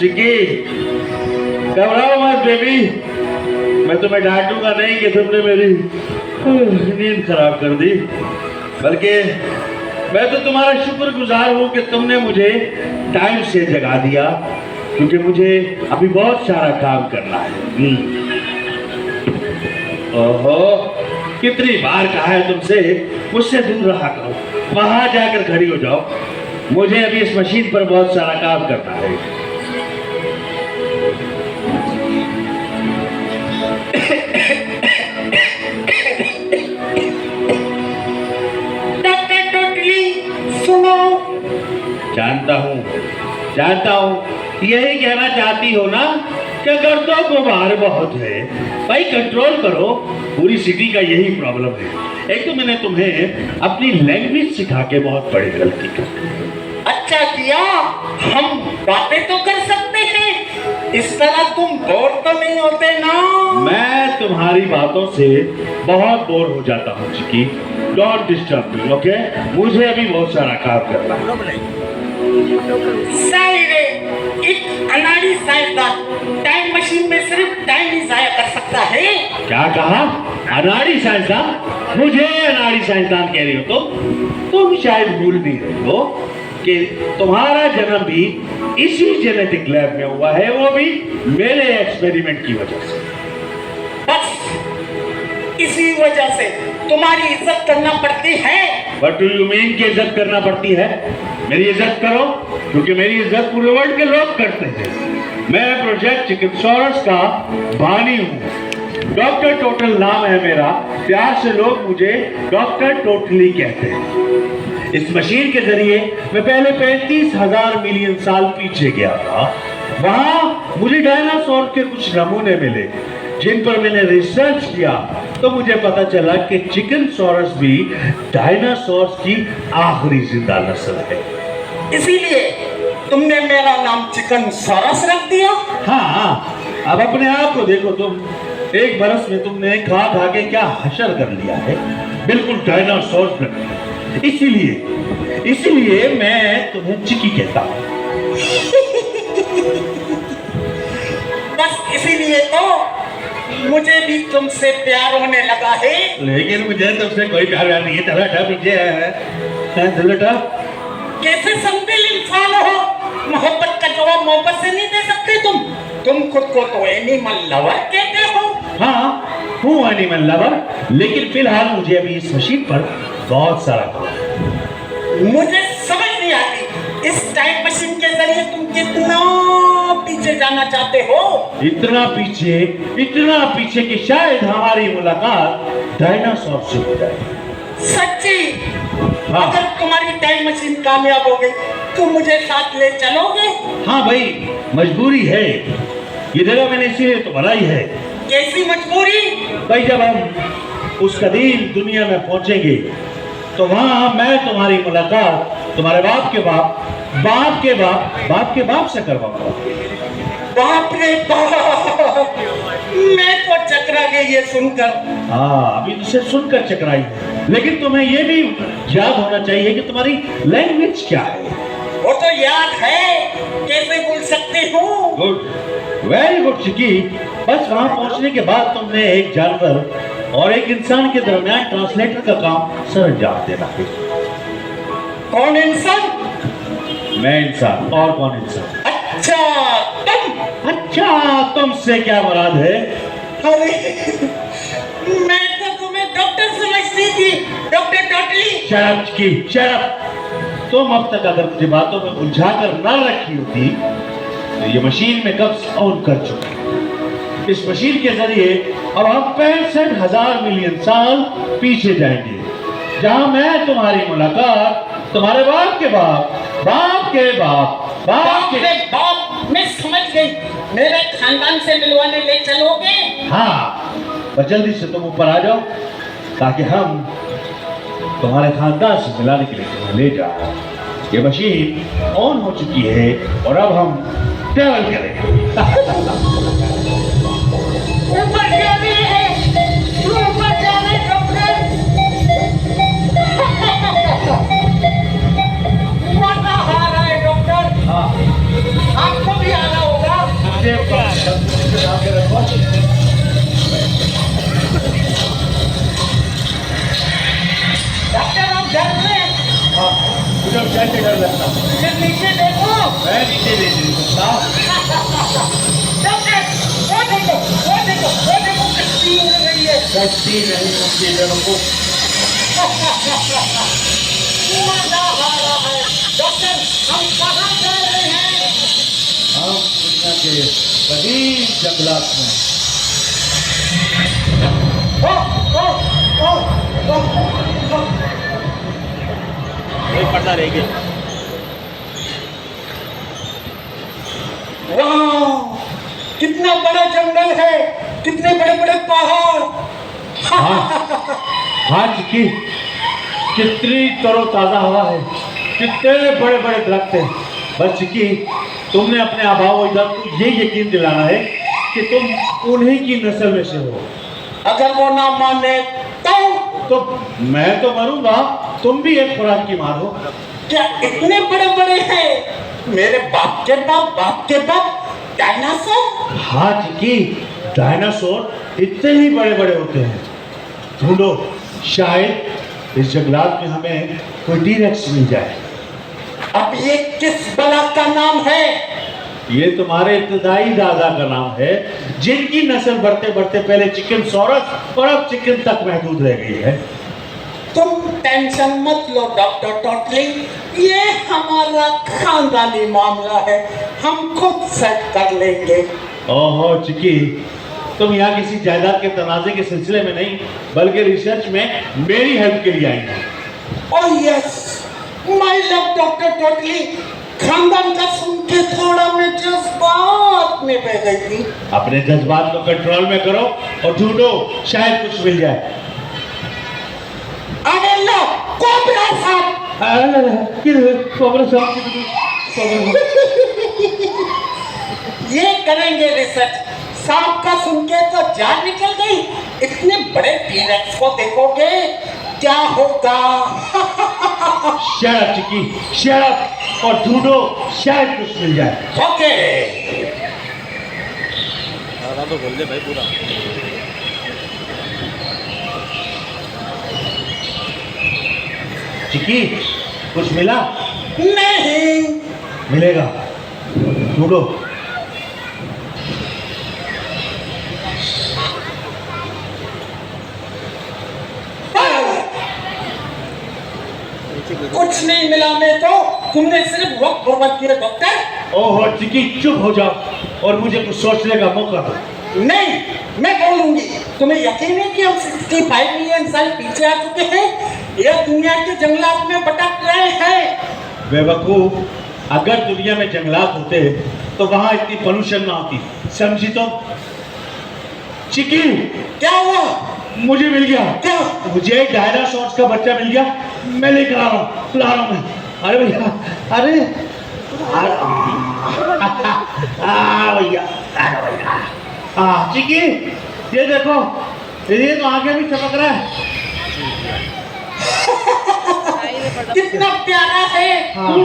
चिक्की, घबराओ मत बेबी, मैं तुम्हें डांटूंगा नहीं कि तुमने मेरी नींद खराब कर दी, बल्कि मैं तो तुम्हारा शुक्रगुजार हूँ कि तुमने मुझे टाइम से जगा दिया, क्योंकि मुझे अभी बहुत सारा काम करना है। ओहो, कितनी बार कहा है तुमसे मुझसे दूर रहा करो, वहां जाकर खड़ी हो जाओ, मुझे अभी इस मशीन पर बहुत सारा काम करना है। डॉक्टर टोटली सुनो। जानता हूँ, यही कहना चाहती हो ना कि गर्दों को बाहर बहुत है। भाई कंट्रोल करो, पूरी सिटी का यही प्रॉब्लम है। एक तो मैंने तुम्हें अपनी लैंग्वेज सिखा के बहुत बड़ी गलती कर दी। अच्छा किया, हम बातें तो कर सकते हैं, इस तरह तुम बोर तो नहीं होते ना? मैं तुम्हारी बातों से बहुत बोर हो जाता हूँ चिकी, डोंट डिस्टर्ब मी, ओके? मुझे अभी बहुत सारा काम करना है। शायरे, एक अनाड़ी साइंसदान टाइम मशीन में सिर्फ टाइम ही जाया कर सकता है। क्या कहा? अनाड़ी साइंसदान? मुझे अनाड़ी साइंसदान कह रही हो तुम शायद भूल नहीं रही हो कि तुम्हारा जन्म भी इसी जेनेटिक लैब में हुआ है, वो भी मेरे एक्सपेरिमेंट की वजह से। बस इसी वजह से तुम्हारी इज्जत करना पड़ती है। What do you mean कि इज्जत करना पड़ती है? मेरी इज्जत करो, क्योंकि मेरी इज्जत पूरे वर्ल्ड के लोग करते हैं। मैं प्रोजेक्ट चिकित्सोरस का बानी हूँ, डॉक्टर टोटल नाम है मेरा, प्यार से लोग मुझे डॉक्टर टोटली कहते हैं। इस मशीन के जरिए मैं पहले 35,000 मिलियन साल पीछे गया था। वहां मुझे डायनासोर के कुछ नमूने मिले जिन पर मैंने रिसर्च किया, तो मुझे पता चला कि चिकनसॉरस भी डायनासोर्स की आखिरी जिंदा नस्ल है। इसीलिए तुमने मेरा नाम चिकनसॉरस रख दिया? हाँ, अब अपने आप को देखो तुम, एक बरस में तुमने खा खा के क्या हशर कर लिया है, बिल्कुल डायनासोर बन गए। इसीलिए मैं तुम्हें चिकी कहता हूँ। बस इसीलिए तो मुझे भी तुमसे प्यार होने लगा है। लेकिन मुझे तुमसे कोई प्यार नहीं है। चलो हटा पीछे है। कैसे संदिल इंसान हो, मोहब्बत का जवाब मोहब्बत से नहीं दे सकते तुम खुद को तो एनिमल लवर कहते हो। हाँ, हूँ एनिमल लवर, लेकिन फिलहाल मुझे अभी इस मशीन पर बहुत सारा काम है। मुझे समझ नहीं आती, इस टाइम मशीन के जरिए तुम कितना पीछे जाना चाहते हो? इतना पीछे कि शायद हमारी मुलाकात डायनासोर से हो जाए। सच्ची? हाँ। अगर तुम्हारी टाइम मशीन कामयाब हो गई तो मुझे साथ ले चलोगे? हाँ भाई, मजबूरी है, ये जगह मैंने इसीलिए तो बनाई है। कैसी मजबूरी? भाई जब हम उस कदीम दुनिया में पहुंचेंगे तो वहां मैं तुम्हारी मुलाकात तुम्हारे बाप के बाप से करवाऊंगा। बाप रे बाप, मैं तो चकरा गई ये सुनकर। हाँ, अभी तुझे सुनकर चकराई है, लेकिन तुम्हें ये भी याद होना चाहिए कि तुम्हारी लैंग्वेज क्या है। वो तो याद है, कैसे भूल सकती हूँ? गुड, वेरी गुड चिकी। बस वहां पहुंचने के बाद तुमने एक जानवर और एक इंसान के दरमियान ट्रांसलेटर का काम सरंजाम देना है। कौन इंसान? मैं इंसान, और कौन इंसान? अच्छा, तुमसे क्या मुराद है? अरे मैं तो तुम्हें डॉक्टर समझती थी, डॉक्टर टोटली। शराब चिकी, शराब। तुम अब तक अगर मुझे बातों में उलझा कर ना रखी होती तो ये मशीन में कब से ऑन कर चुकी। इस मशीन के जरिए अब हम 65,000 मिलियन साल पीछे जाएंगे, जहां मैं तुम्हारी मुलाकात तुम्हारे बाप के बाप मैं समझ गई, मेरे खानदान से मिलवाने ले चलोगे? हाँ, पर जल्दी से तुम ऊपर आ जाओ ताकि हम तुम्हारे खानदान से मिलाने के लिए तुम्हें ले जाए। ये मशीन ऑन हो चुकी है और अब हम ट्रेवल करेंगे। ऊपर जाने है, ऊपर जाने डॉक्टर। मजा आ रहा है डॉक्टर। हाँ, आपको भी आना होगा। डॉक्टर आप डर रहे हैं? हाँ, मुझे अब कैसे डर लगता? फिर नीचे देखो। मैं नीचे नहीं सकता। डॉक्टर वो देखो कश्ती उड़ रही है। कश्ती नहीं उड़ती मेरे मजा आ रहा है। डॉक्टर हम कहाँ जा रहे हैं? हम दुनिया के कदीम जंगलात में। एक पर्दा रह गया। वाह, कितना बड़ा जंगल है, कितने बड़े बड़े पहाड़। हाँ चिकी, कितनी तरोताजा हवा है, कितने बड़े बड़े दरख्त हैं। बस चिकी, तुमने अपने आबाओ अजदाद को ये यकीन दिलाना है कि तुम उन्हीं की नस्ल में से हो। अगर वो ना माने तो मैं तो मरूंगा, तुम भी एक खुराक की मार हो। क्या इतने बड़े बड़े हैं? मेरे बाप के बाप डायनासोर। हाँ चिकी, डायनासोर इतने ही बड़े बड़े होते हैं। ढूंढो, शायद इस जंगलात में हमें कोई टी-रेक्स मिल जाए। अब ये किस बला का नाम है? ये तुम्हारे इब्तदाई दादा का नाम है, जिनकी नस्ल बढ़ते बढ़ते पहले चिकनसॉरस और अब चिकन तक महदूद रह गई है। तुम टेंशन मत लो डॉक्टर टोटली, ये हमारा खानदानी मामला है, हम खुद सेट कर लेंगे। ओहो चिकी, तुम यहाँ किसी जायदाद के तनाजे के सिलसिले में नहीं, बल्कि रिसर्च में मेरी हेल्प के लिए आई हो। Oh yes, my love doctor totally, खानदान का सुन के थोड़ा मैं जज्बात में बह गई थी। अपने जज्बात को कंट्रोल में करो और ढूंढो, शायद कुछ मिल जाए। अरे लो, कोबरा साहब। ये करेंगे रिसर्च। सांप का सुन के तो जान निकल गई, इतने बड़े टी-रेक्स को देखोगे क्या होगा? शट अप चिकी, शट अप और ढूंढो, शायद कुछ मिल जाए। ओके। सारा तो खोल दे भाई पूरा। चिकी, कुछ मिला? नहीं। मिलेगा, ढूंढो। कुछ नहीं मिला मैं तो, तुमने सिर्फ वक्त बर्बाद किया डॉक्टर। ओहो चिकी, चुप हो जाओ और मुझे कुछ सोचने का मौका दो। नहीं, मैं बोलूंगी। तुम्हें यकीन है कि हम 65 मिलियन साल पीछे आ चुके हैं? यह दुनिया के जंगलात में भटक रहे हैं। बेवकूफ, अगर दुनिया में जंगलात होते तो वहां इतनी पोल्यूशन ना होती, समझी तुम? चिकी, क्या हुआ? मुझे मिल गया। क्या? मुझे डायनासोर्स का बच्चा मिल गया, मैं लेकर आ रहा हूँ, ला रहा हूँ मैं। अरे भैया, अरे भैया, हाँ चिकी, ये देखो, ये तो आगे भी चमक रहा है। कितना प्यारा है। हाँ।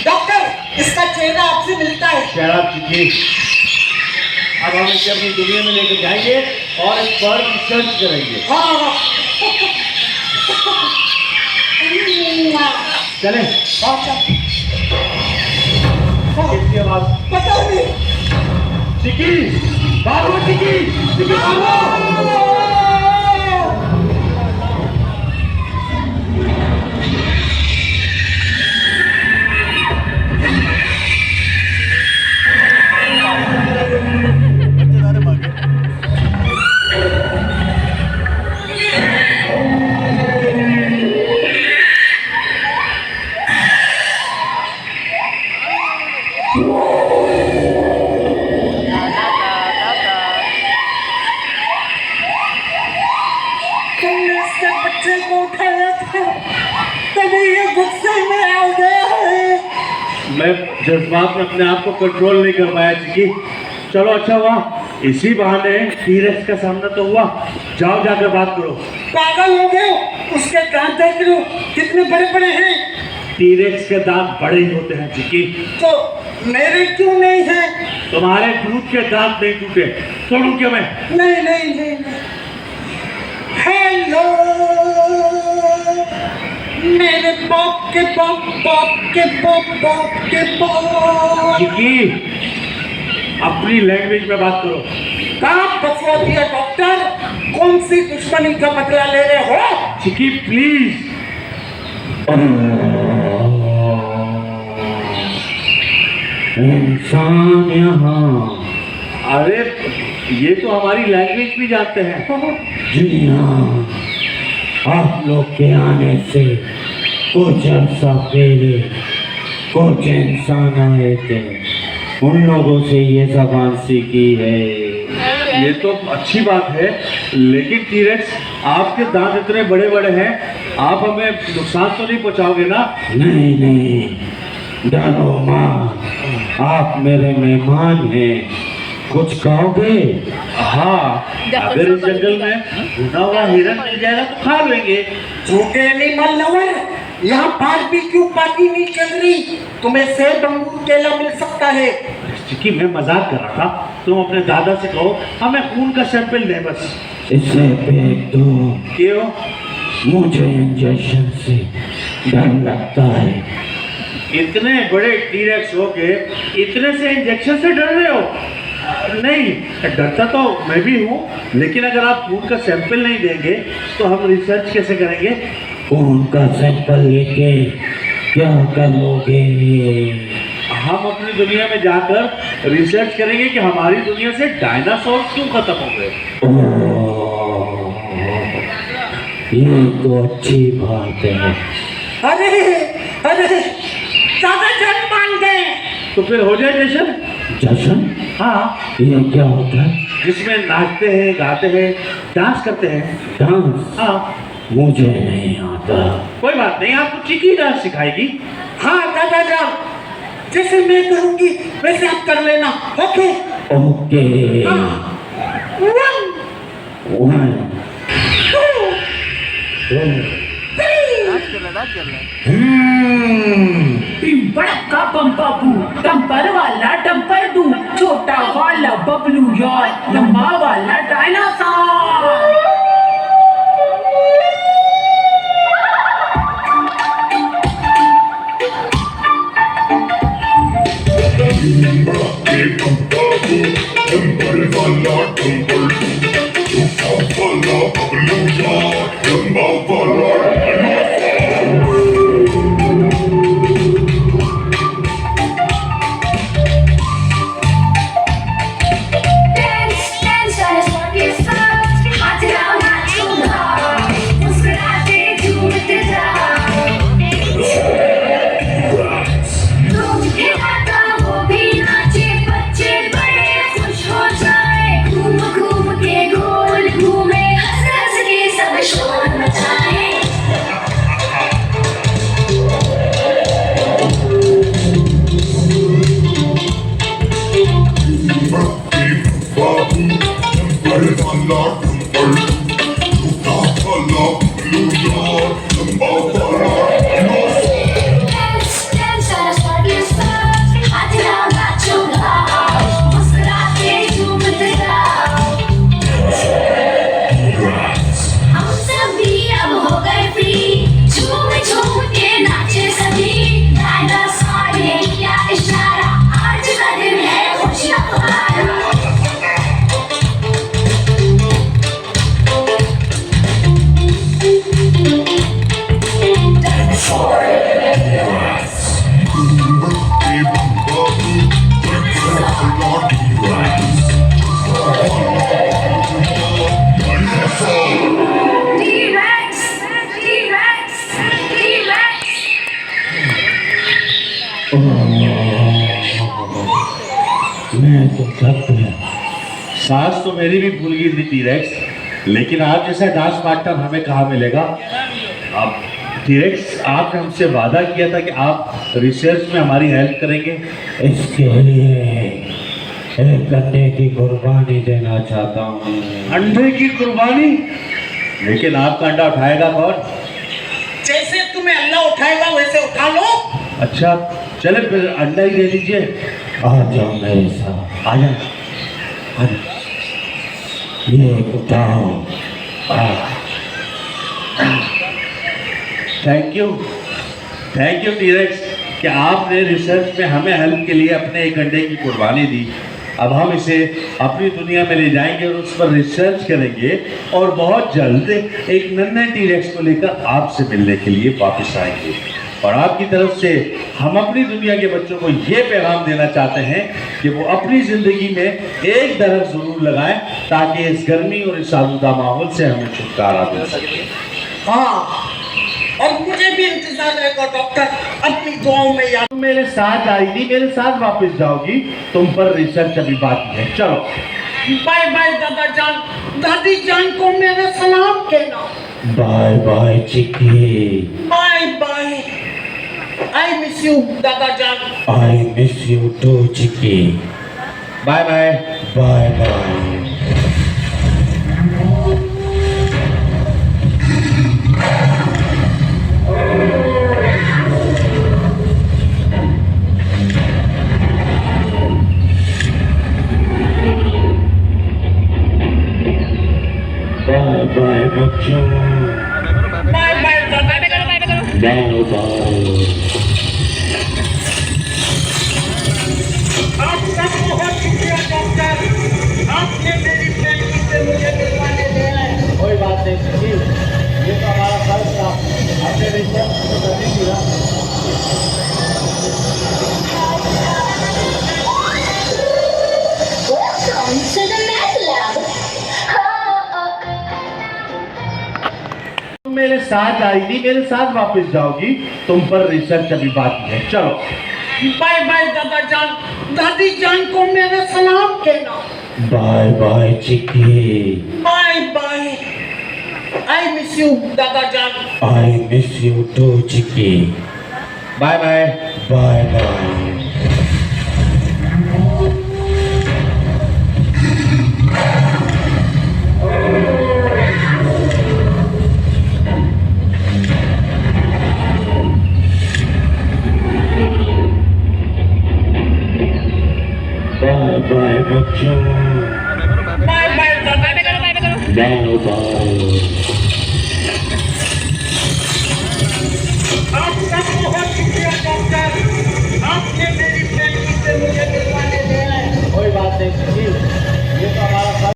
डॉक्टर, इसका चेहरा आपसे मिलता है। शराब चिकी, अब हम इसे अपनी दुनिया में लेकर जाएंगे और इस पर रिसर्च करेंगे। हाँ। चले। किसकी आवाज? पता नहीं। चिकी, भागो चिकी, चिकी भागो। तुमने इसके बच्चे को उठाया था, तभी ये गुस्से में आ गया है। मैं जज्बात में अपने आप को कंट्रोल नहीं कर पाया चिकी। चलो अच्छा हुआ, इसी बहाने टी-रेक्स का सामना तो हुआ। जाओ जाकर बात करो। पागल हो गए? उसके कान देख लो, कितने बड़े बड़े हैं। टीरेक्स के दांत बड़े ही होते हैं चिकी। तो मेरे क्यों नहीं है? तुम्हारे दूध के दांत नहीं टूटे। छोड़ू क्या मैं? नहीं नहीं नहीं, नहीं। हेलो मेरे बाप के बाप, बाप के बाप, बाप के बाप। चिकी अपनी लैंग्वेज में बात करो। कहाँ फंसवा दिया डॉक्टर? कौन सी दुश्मनी का बदला ले रहे हो? चिकी प्लीज। इंसान यहाँ। अरे ये तो हमारी लैंग्वेज भी जानते हैं। जी हाँ, आप लोग के आने से कुछ अर्सा पहले कुछ इंसान आए थे, उन लोगों से ये जबान सीखी है। ये तो अच्छी बात है, लेकिन टीरेक्स आपके दांत इतने बड़े बड़े हैं, आप हमें नुकसान तो नहीं पहुंचाओगे ना? नहीं नहीं, डरो मत, आप मेरे मेहमान हैं। कुछ कहोगे? हाँ, अगर इस जंगल में भुना हुआ हिरन मिल जाएगा तो खा लेंगे। झूठे एनिमल लवर, यहाँ बारबेक्यू पार्टी नहीं चल रही। तुम्हें सेब अंगूर केला मिल सकता है। चिकी मैं मजाक कर रहा था, तुम अपने दादा से कहो हमें खून का सैंपल दे बस। इसे फेंक दो। क्यों? मुझे इंजेक्शन से डर लगता है। इतने बड़े टीरेक्स हो के इतने से इंजेक्शन से डर रहे हो? नहीं, डरता तो मैं भी हूँ, लेकिन अगर आप खून का सैंपल नहीं देंगे तो हम रिसर्च कैसे करेंगे? खून का सैंपल लेके क्या करोगे? हम अपनी दुनिया में जाकर रिसर्च करेंगे कि हमारी दुनिया से डायनासोर क्यों खत्म हो गए। ये तो अच्छी बात है। अरे अरे दादा जान मान गए। तो फिर हो जाए जशन। जशन? हाँ, ये क्या होता है? जिसमें नाचते हैं, गाते हैं, डांस करते हैं। डांस? हाँ, मुझे नहीं आता। कोई बात नहीं, आपको चिकी डांस सिखाएगी। हाँ दादा जान, जैसे मैं करूंगी वैसे आप कर लेना। Okay okay. वन वन बड़का बम्बाबू, डंपर वाला डंपर दू, छोटा वाला बबलू यार, लंबा वाला डायनासोर। मैं तो थक गया। सांस तो मेरी भी भूल गई थी टीरेक्स, लेकिन आप जैसा डांस पार्टनर हमें कहाँ मिलेगा? आप टीरेक्स, आपने हमसे वादा किया था कि आप रिसर्च में हमारी हेल्प करेंगे। इसके लिए एक अंडे की कुर्बानी देना चाहता हूँ। अंडे की कुर्बानी? लेकिन आपका अंडा उठाएगा कौन? जैसे तुम्हें अल्लाह उठाएगा वैसे उठा लो। अच्छा चले फिर अंडा ही दे दीजिए। आ जाओ मेरे साथ, आ जाए। ये उठाओ। थैंक यू टीरेक्स कि आपने रिसर्च में हमें हेल्प के लिए अपने एक अंडे की कुर्बानी दी। अब हम इसे अपनी दुनिया में ले जाएंगे और उस पर रिसर्च करेंगे और बहुत जल्द एक नन्हे टीरेक्स को लेकर आपसे मिलने के लिए वापस आएंगे। और आपकी तरफ से हम अपनी दुनिया के बच्चों को ये पैगाम देना चाहते हैं कि वो अपनी ज़िंदगी में एक दरख्त ज़रूर लगाएं ताकि इस गर्मी और इस आलूदा माहौल से हमें छुटकारा मिल सके। हाँ, और मुझे भी इंतजार रहेगा डॉक्टर, अपनी दुआओं में याद। तुम मेरे साथ आएगी, मेरे साथ वापस जाओगी, तुम पर रिसर्च अभी बाकी है। चलो बाय बाय दादा जान, दादी जान को मेरा सलाम कहना। Bye bye Chiki. Bye bye, I miss you दादा जान। I miss you too Chiki. Bye bye. Bye bye. Bye bye बच्चों। बाय बाय दादा जान। Bye bye. आपका बहुत शुक्रिया डॉक्टर, आपने मेरी फैमिली से मुझे मिलवाने ले आए। कोई बात नहीं जी, ये तो हमारा फर्ज था, हमने रिसर्च तो करनी थी ना। Welcome to the Med Lab. तुम मेरे साथ आएगी, मेरे साथ वापस जाओगी, तुम पर रिसर्च अभी बाकी है। चलो बाय बाय दादा जान, दादी जान को मेरा सलाम कहना। Bye bye Chiki. Bye bye, I miss you दादा जान। I miss you too Chiki. Bye bye. Bye bye. Bye bye बच्चों। बाय बाय दादा जान। Bye bye. आपका बहुत शुक्रिया डॉक्टर, आपने मेरी फैमिली से मुझे मिलवाने ले आए। कोई बात नहीं जी, ये तो हमारा